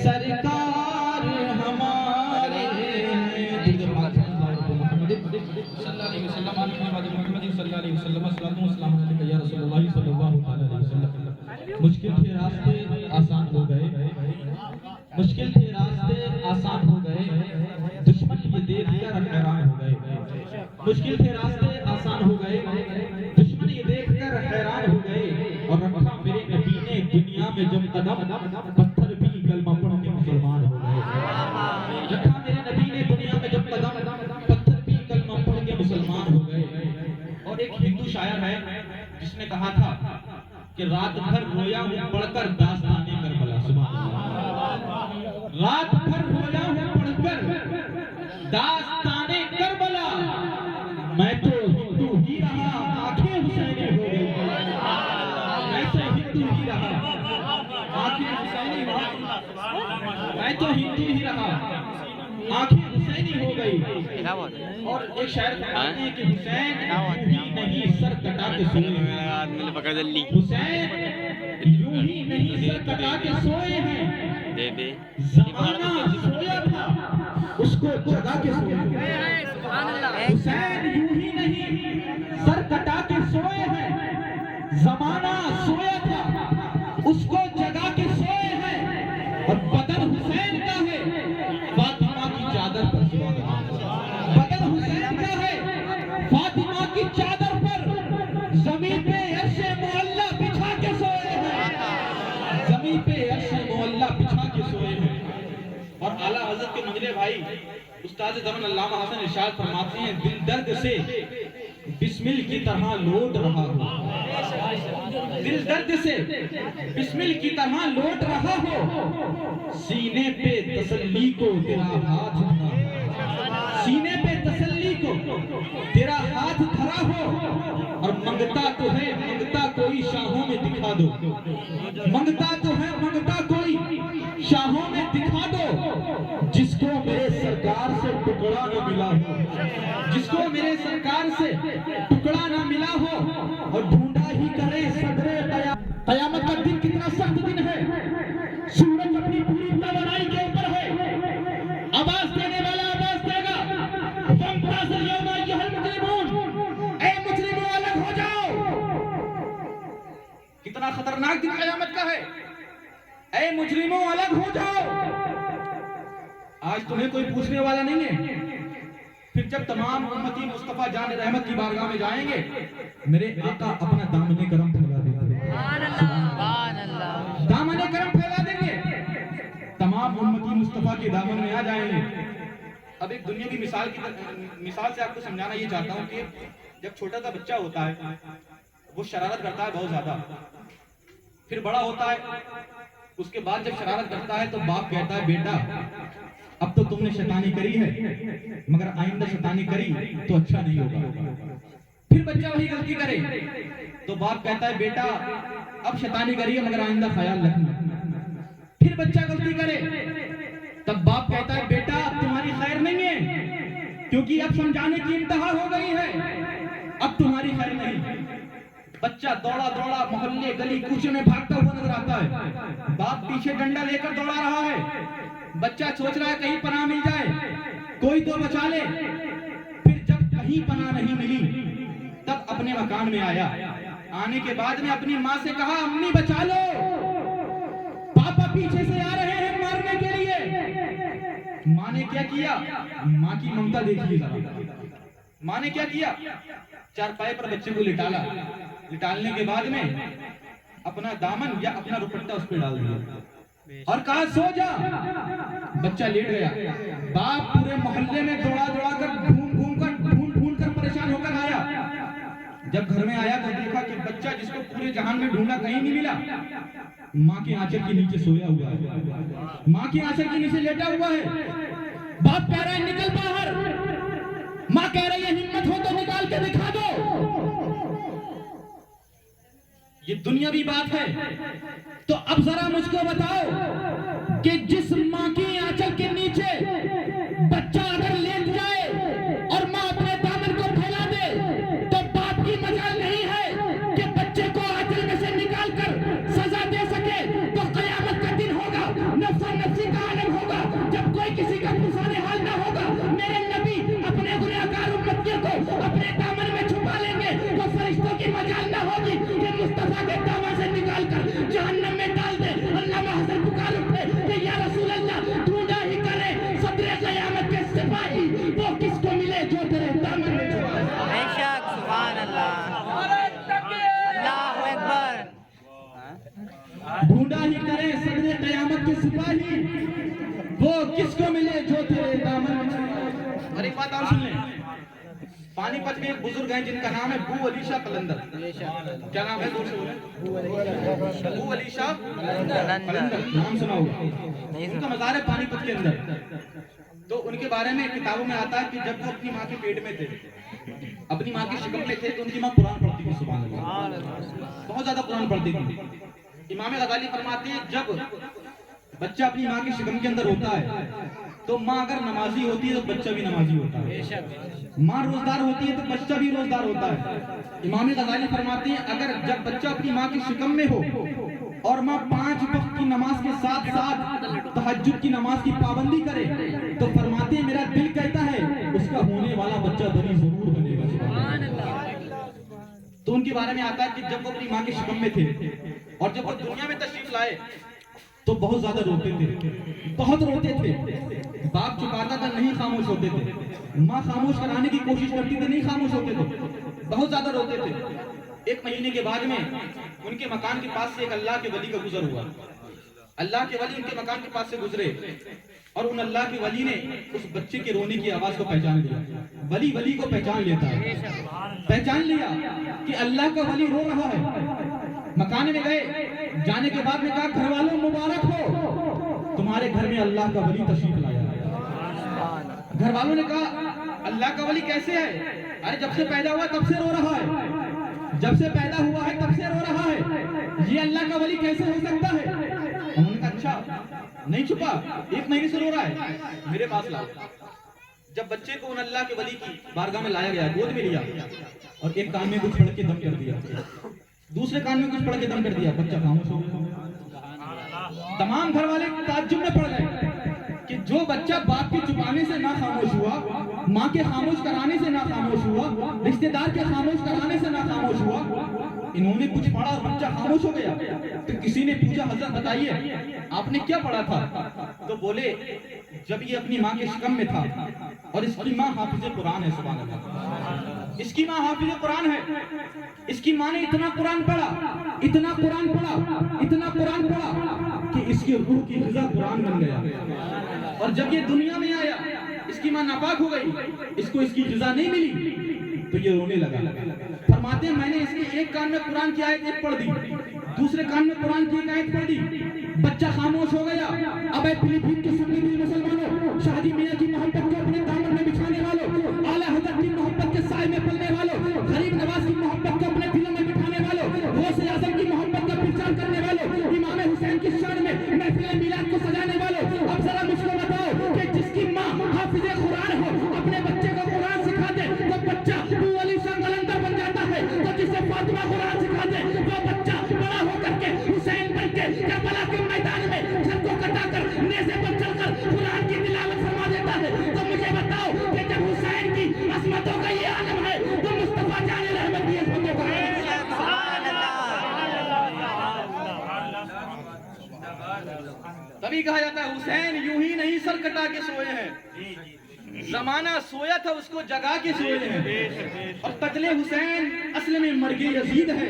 सरकार हमारे मुश्किल थे रास्ते आसान हो गए, मुश्किल थे रास्ते आसान हो गए, दुश्मन ये देखकर हैरान हो गए। मुश्किल थे रास्ते आसान हो गए, दुश्मन ये देखकर हैरान हो गए। और रखा मेरे नबी ने दुनिया में जब कदम, पत्थर भी कलमा पढ़ के मुसलमान हो गए। रखा मेरे नबी ने दुनिया में जब कदम, पत्थर भी कलमा पढ़ के मुसलमान हो गए। और एक हिंदू शायर है जिसने कहा था कि रात भर रोया हूँ पढ़कर दास्ताने करबला। सुभान अल्लाह। रात भर रोया हूँ पढ़कर दास्ताने करबला, मैं तो हिंदू ही रहा आंखें हुसैनी हो गई। मैं तो हिंदू ही रहा आंखें हुसैनी हो गई। मैं तो हिंदू ही रहा आंखें हुसैनी हो गई। और एक शायर कहते हैं कि हुसैन यूं ही नहीं सर कटा के सोए, हुसैन यूं ही नहीं सर कटा के सोए हैं, ज़माना सोया था उसको जगा के सोए हैं। हुसैन यूं ही नहीं सर कटा के सोए हैं, ज़माना सोया था उसको जगा के सोए हैं। और बदन हुसैन का है फातिमा की चादर पर। बदन हुसैन का है फातिमा की चादर पर, जमीन पे अर्शे मोहल्ला बिछा के सोए हैं, जमीन पे अर्शे मोहल्ला बिछा के सोए हैं। और आला हजरत के मंगले भाई उस्ताद दमन अल्लामा हसन इरशाद फरमाते हैं, दिल दर्द से बिस्मिल की तरह लौट रहा हो, दिल दर्द से बिस्मिल की तरह लौट रहा हो, सीने पे तसल्ली को तेरा हाथ धरा, सीने पे तसल्ली को तेरा हाथ धरा हो। और मंगता तो है मंगता कोई शाहों में दिखा दो, मंगता तो है मंगता कोई शाहों में दिखा दो, जिसको मेरे सरकार से टुकड़ा न मिला हो, जिसको मेरे सरकार से टुकड़ा न मिला हो। और ढूंढा ही करे सदरे कयामत का दिन कितना सख्त दिन है। सूरज अपनी पूरी तवानाई के ऊपर है, आवाज देने वाला आवाज देगा, फंताज़िर यौमा अय्युहल मुजरिमून, ऐ मुजरिमों अलग हो जाओ। कितना खतरनाक दिन कयामत का है, ऐ मुजरिमों अलग हो जाओ। आज तुम्हें कोई पूछने वाला नहीं है। फिर जब तमाम उम्मती मुस्तफा जान रहमत की बारगाह में जाएंगे, मेरे आका अपना दामने करम फैला देंगे, दामने करम फैला देंगे, तमाम उम्मती मुस्तफा के दामन में आ जाएंगे। अब एक दुनियावी मिसाल से आपको समझाना ये चाहता हूँ कि जब छोटा सा बच्चा होता है वो शरारत करता है बहुत ज्यादा, फिर बड़ा होता है, उसके बाद जब शरारत करता है तो बाप कहता है, बेटा अब तो तुमने शैतानी करी है, मगर आइंदा शैतानी करी तो अच्छा नहीं होगा। फिर बच्चा वही गलती करे तो बाप कहता है, बेटा अब शैतानी करी है मगर आइंदा ख्याल रखना। फिर बच्चा गलती करे तब बाप कहता है, बेटा अब तुम्हारी खैर नहीं है, क्योंकि अब समझाने की इंतहा हो गई है, अब तुम्हारी खैर नहीं। बच्चा दौड़ा दौड़ा मोहल्ले गली कूचे में भागता हुआ नजर आता है, बाप पीछे डंडा लेकर दौड़ा रहा है। बच्चा सोच रहा है कहीं पनाह मिल जाए, कोई तो बचा ले। फिर जब कहीं पनाह नहीं मिली तब अपने मकान में आया। आने के बाद में अपनी माँ से कहा, अम्मी बचा लो, पापा पीछे से आ रहे हैं मारने के लिए। माँ ने क्या किया, माँ की ममता देखिए जरा। माँ ने क्या किया, चारपाई पर बच्चे को लिटाला, लिटालने के बाद में अपना दामन या अपना दुपट्टा उस पर डाल दिया और कहा, सो जा। बच्चा लेट गया। बाप पूरे मोहल्ले में दौड़ा दौड़ा कर ढूंढ कर परेशान होकर आया। जब घर में आया तो देखा कि बच्चा जिसको पूरे जहान में ढूंढा कहीं नहीं मिला, माँ के आंचल के नीचे सोया हुआ है, माँ के आंचल के नीचे लेटा हुआ है। बाप कह रहा है, निकल बाहर। माँ कह रही है, हिम्मत हो तो निकाल के दिखा दो। ये दुनियावी बात है। तो अब जरा मुझको बताओ कि जिस माँ की आंचल के नीचे बच्चा अगर लेट जाए और माँ अपने दामन को फैला दे तो बाप की मजाल नहीं है कि बच्चे को आंचल में से निकाल कर सजा दे सके। तो कयामत का दिन होगा, नफ्सा नफ्सी का सिपाही, वो किसको मिले जो तेरे दामन में। और एक बात और सुन लें, पानीपत में एक बुजुर्ग हैं जिनका नाम है बू अली शाह कलंदर। क्या नाम है? दूर से बोले। बू अली शाह कलंदर, नाम सुना होगा। उनका मज़ार है पानीपत के अंदर। तो उनके बारे में किताबों में आता है कि जब वो अपनी माँ के पेट में थे, अपनी माँ की शिकम में थे, तो उनकी माँ कुरान पढ़ती थी, सुभान अल्लाह, बहुत ज्यादा कुरान पढ़ती थी। इमाम गजाली फरमाते हैं जब बच्चा अपनी माँ की शिकम के अंदर होता है तो माँ अगर नमाजी होती है तो बच्चा भी नमाजी होता है, माँ रोजदार होती है तो बच्चा भी रोजदार होता है। इमाम गजाली फरमाते हैं अगर जब बच्चा अपनी माँ की शिकम में हो और माँ 5 वक्त की नमाज के साथ साथ तहज्जुद की नमाज की पाबंदी करे, तो फरमाते हैं मेरा दिल कहता है उसका होने वाला बच्चा बड़ी जरूर बनेगा। तो उनके बारे में आता है कि जब वो अपनी माँ के शिकम में थे और जब वो दुनिया में तशरीफ लाए तो बहुत ज्यादा रोते थे, बहुत रोते थे। बाप चुपाता था, नहीं खामोश होते थे। माँ खामोश कराने की कोशिश करती थी, नहीं खामोश होते थे, बहुत ज्यादा रोते थे। एक महीने के बाद में उनके मकान के पास से एक अल्लाह के वली का गुजर हुआ। अल्लाह के वली उनके मकान के पास से गुजरे और उन अल्लाह के वली ने उस बच्चे के रोने की आवाज को पहचान लिया। वली वली को पहचान लेता है, पहचान लिया कि अल्लाह का वली रो रहा है। मकान में गए, जाने के बाद में कहा घर वालों मुबारक हो, तुम्हारे घर में अल्लाह का वली तशरीफ लाया। घर वालों ने कहा अल्लाह का वली कैसे है? अरे जब से पैदा हुआ तब से रो रहा है, जब से पैदा हुआ है तब से रो रहा है, ये अल्लाह का वली कैसे हो सकता है? उन्होंने कहा अच्छा नहीं छुपा, 1 महीने से रो रहा है, मेरे पास लाओ। जब बच्चे को उन अल्लाह के वली की बारगाह में लाया गया, गोद में लिया और एक कान में कुछ पढ़ के दम कर दिया, दूसरे कान में कुछ पढ़ के दम कर दिया, बच्चा खामोश हो गया। तमाम घर वाले ताज्जुब में पड़ गए कि जो बच्चा बाप के चुपाने से ना खामोश हुआ, माँ के खामोश कराने से ना खामोश हुआ, रिश्तेदार के खामोश कराने से ना खामोश हुआ, इन्होंने कुछ पढ़ा और बच्चा खामोश हो गया। तो किसी ने पूछा हजरत बताइए आपने क्या पढ़ा था? तो बोले जब ये अपनी माँ के शिकम में था और इसकी माँ हाफिज कुरान है, सुभान अल्लाह, इसकी माँ हाफिज कुरान है, इसकी माँ ने इतना कुरान पढ़ा, इतना कुरान पढ़ा, इतना कुरान पढ़ा कि इसकी रूह की ग़िज़ा कुरान बन गया। और जब ये दुनिया में आया, इसकी माँ नापाक हो गई, इसको इसकी ग़िज़ा नहीं मिली, तो ये रोने लगा। फरमाते हैं मैंने इसके एक कान में कुरान की आयत एक पढ़ दी, दूसरे कान में कुरान की एक आयत पढ़ दी, बच्चा खामोश हो गया। अब फिलीपीन के सुन्नी मुसलमानों, शादी मियां की मोहब्बत को अपने दामन में बिछाने वालों, आला हज़रत की मोहब्बत के साए में पलने वालों, गरीब नवाज की मोहब्बत को अपने दिलों में बिठाने वालों, गौसे आज़म की मोहब्बत का प्रचार करने वालों, इमाम हुसैन की शान में महफिल मिलाद को सजाने वालों, अब जरा मुझको बताओ कि जिसकी माँ हाफिज कुरान हो, अपने बच्चे को कुरान सिखा दे तो बच्चा बू अली शाह कलंदर बन जाता है, तो जिसे फातिमा कुरान सिखा दे वो बच्चा बड़ा होकर के हुसैन बन के करबला के मैदान में सर को कटाकर नेज़े पर चलकर कुरान की तिलावत फरमा देता है। तो मुझे बताओ कि जब हुसैन की अज़मतों का ये आलम है तो मुस्तफा जान रहमत की अज़मतों का है। तभी कहा जाता है हुसैन यूं ही नहीं सर कटा के सोए हैं, जमाना सोया था उसको जगा के सोए हैं। और कत्ले हुसैन असल में मर्गे यजीद है,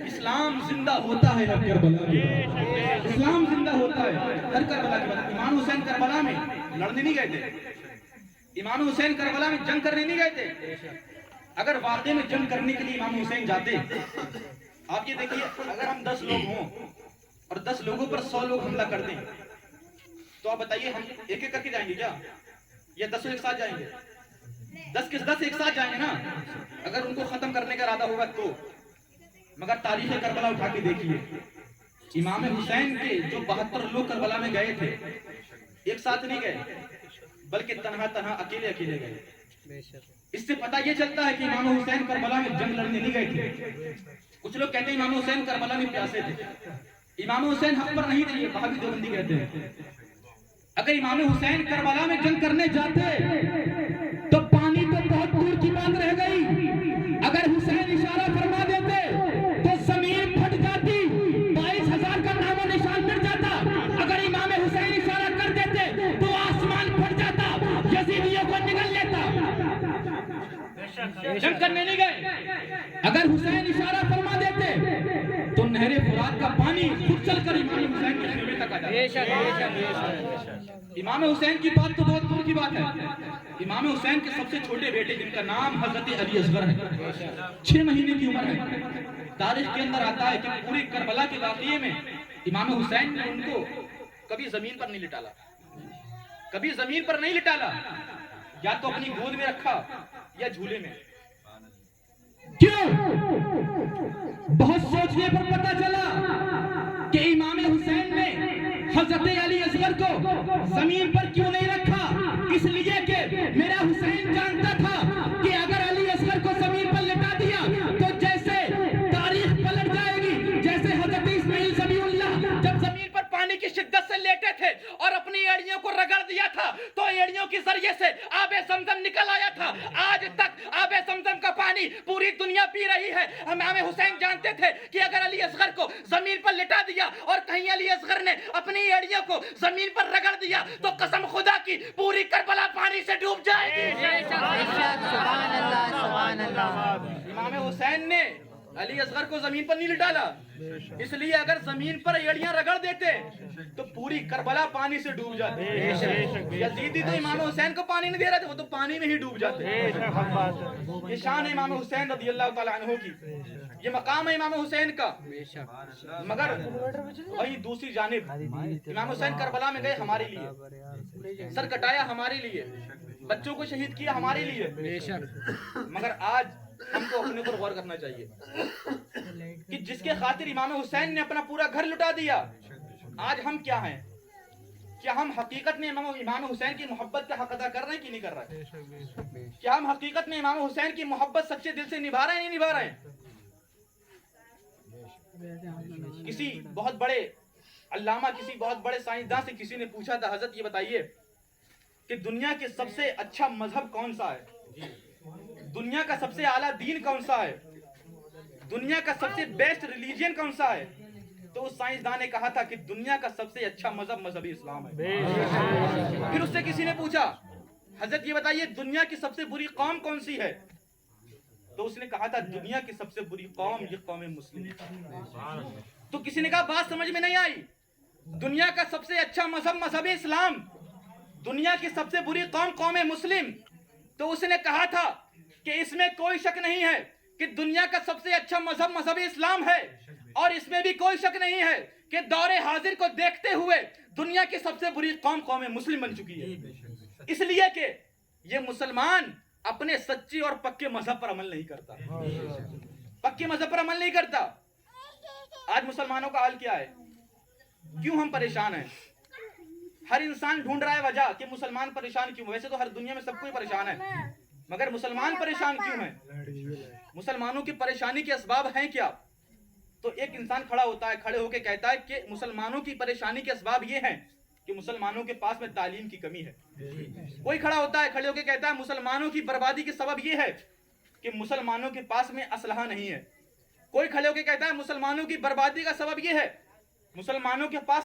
इस्लाम जिंदा होता है हर करबला में, इस्लाम जिंदा होता है हर करबला के बाद। इमाम हुसैन करबला में लड़ने नहीं गए थे, इमाम हुसैन करबला में जंग करने नहीं गए थे। अगर वाकई में जंग करने के लिए इमाम हुसैन जाते, आप ये देखिए अगर हम 10 लोग हों और 10 लोगों पर 100 लोग हमला कर दें, तो आप बताइए हम एक एक करके जाएंगे क्या, या 10 एक साथ जाएंगे? 10 के 10 एक साथ जाएंगे ना, अगर उनको खत्म करने का इरादा होगा तो। मगर तारीख करबला उठा के देखिए, इमाम हुसैन के जो 72 लोग करबला में गए थे, एक साथ नहीं गए, बल्कि तन्हा तन्हा अकेले अकेले गए। इससे पता ये चलता है कि इमाम हुसैन करबला में जंग लड़ने नहीं गए थे। कुछ लोग कहते हैं इमाम हुसैन करबला में प्यासे थे, इमाम हुसैन हक पर नहीं थे, ये वहाबी देवबंदी कहते हैं। अगर इमाम हुसैन करबला में जंग करने जाते तो पानी तो बहुत दूर की बात रह गई, अगर हुसैन इशारा फरमा देते तो जमीन फट जाती, 22,000 का नामो निशान मिट जाता। अगर इमाम हुसैन इशारा कर देते तो आसमान फट जाता, यजीदियों को निगल लेता। जंग करने नहीं गए, अगर हुसैन इशारा फरमा देते तो नहरे फुरात का पानी खुद चलकर इमाम हुसैन के खेमे तक आ जाता। इमाम हुसैन की बात तो बहुत दूर की बात है। इमाम हुसैन के सबसे छोटे बेटे जिनका नाम हजरत अली असगर है, 6 महीने की उम्र है। तारीख के अंदर आता है कि पूरे करबला के वाक़ये में इमाम हुसैन ने उनको कभी जमीन पर नहीं लिटाला, कभी जमीन पर नहीं लिटाला, या तो अपनी गोद में रखा या झूले में। क्यों? बहुत सोचने पर पता चला कि इमाम हुसैन ने हजरत अली असगर को जमीन पर क्यों नहीं रखा, इसलिए कि मेरा हुसैन जानता था कि अगर अली असगर को जमीन पर लिटा दिया तो जैसे तारीख पलट जाएगी, जैसे हजरत इस्माइल ज़बीहुल्लाह जब जमीन पर पानी की शिद्दत से लेटे थे और अपनी एड़ियों को रगड़ दिया था तो एड़ियों के जरिए से आबे समजम निकल आया था। आज तक आबे समजम का पानी पूरी दुनिया पी रही है। इमाम हुसैन जानते थे कि अगर अली असगर को जमीन पर लिटा दिया और कहीं अली असगर ने अपनी एड़ियों को जमीन पर रगड़ दिया तो कसम खुदा की पूरी करबला पानी से डूब जाएगी। इमाम हुसैन ने अली असगर को जमीन पर नहीं लिटाला, इसलिए अगर जमीन पर एड़ियां रगड़ देते तो पूरी करबला पानी से डूब जाती। यजीदी तो इमाम हुसैन को पानी नहीं दे रहे थे, वो तो पानी में ही डूब जाते। ये शान है इमाम हुसैन रज़ियल्लाहु ताला अन्हु की, ये मकाम है इमाम हुसैन का। मगर वही दूसरी जानिब इमाम हुसैन करबला में गए हमारे लिए, सर कटाया हमारे लिए, बच्चों को शहीद किया हमारे लिए। मगर आज हमको अपने ऊपर गौर करना चाहिए कि जिसके खातिर इमाम हुसैन ने अपना पूरा घर लुटा दिया, आज हम क्या हैं? क्या हम हकीकत में इमाम हुसैन की मोहब्बत का हक अदा कर रहे हैं कि नहीं कर रहे हैं? क्या हम हकीकत में इमाम हुसैन की मोहब्बत सच्चे दिल से निभा रहे हैं नहीं निभा रहे हैं? किसी बहुत बड़े अल्लामा, किसी बहुत बड़े साइंसदान से किसी ने पूछा था, हजरत ये बताइए कि दुनिया के सबसे अच्छा मजहब कौन सा है, दुनिया का सबसे आला दीन कौन सा है, दुनिया का सबसे बेस्ट रिलीजियन कौन सा है? तो उस साइंसदान ने कहा था कि दुनिया का सबसे अच्छा मजहब मजहबी इस्लाम है। फिर उससे किसी ने पूछा, हजरत ये बताइए दुनिया की सबसे बुरी कौम कौन सी है? तो उसने कहा था दुनिया की सबसे बुरी कौम ये कौम मुस्लिम। तो किसी ने कहा बात समझ में नहीं आई, दुनिया का सबसे अच्छा मजहब मजहबी इस्लाम, दुनिया की सबसे बुरी कौम कौम मुस्लिम। तो उसने कहा था कि इसमें कोई शक नहीं है कि दुनिया का सबसे अच्छा मजहब मजहबी इस्लाम है, और इसमें भी कोई शक नहीं है कि दौरे हाजिर को देखते हुए दुनिया की सबसे बुरी कौम कौम मुस्लिम बन चुकी है। इसलिए कि ये मुसलमान अपने सच्चे और पक्के मजहब पर अमल नहीं करता, पक्के मजहब पर अमल नहीं करता। आज मुसलमानों का हाल क्या है? क्यों हम परेशान हैं? हर इंसान ढूंढ रहा है वजह कि मुसलमान परेशान क्यों। वैसे तो हर दुनिया में सब कोई परेशान है, मगर मुसलमान परेशान क्यों है? मुसलमानों की परेशानी के असबाब हैं क्या? तो एक इंसान खड़ा होता है, खड़े होकर कहता है कि मुसलमानों की परेशानी के असबाब ये हैं कि मुसलमानों के पास में तालीम की कमी है। कोई खड़ा होता है, खड़े होकर कहता है मुसलमानों की बर्बादी के सबब ये है कि मुसलमानों के पास में असलहा नहीं है। कोई खड़े होकर कहता है मुसलमानों की बर्बादी का सबब ये है मुसलमानों के पास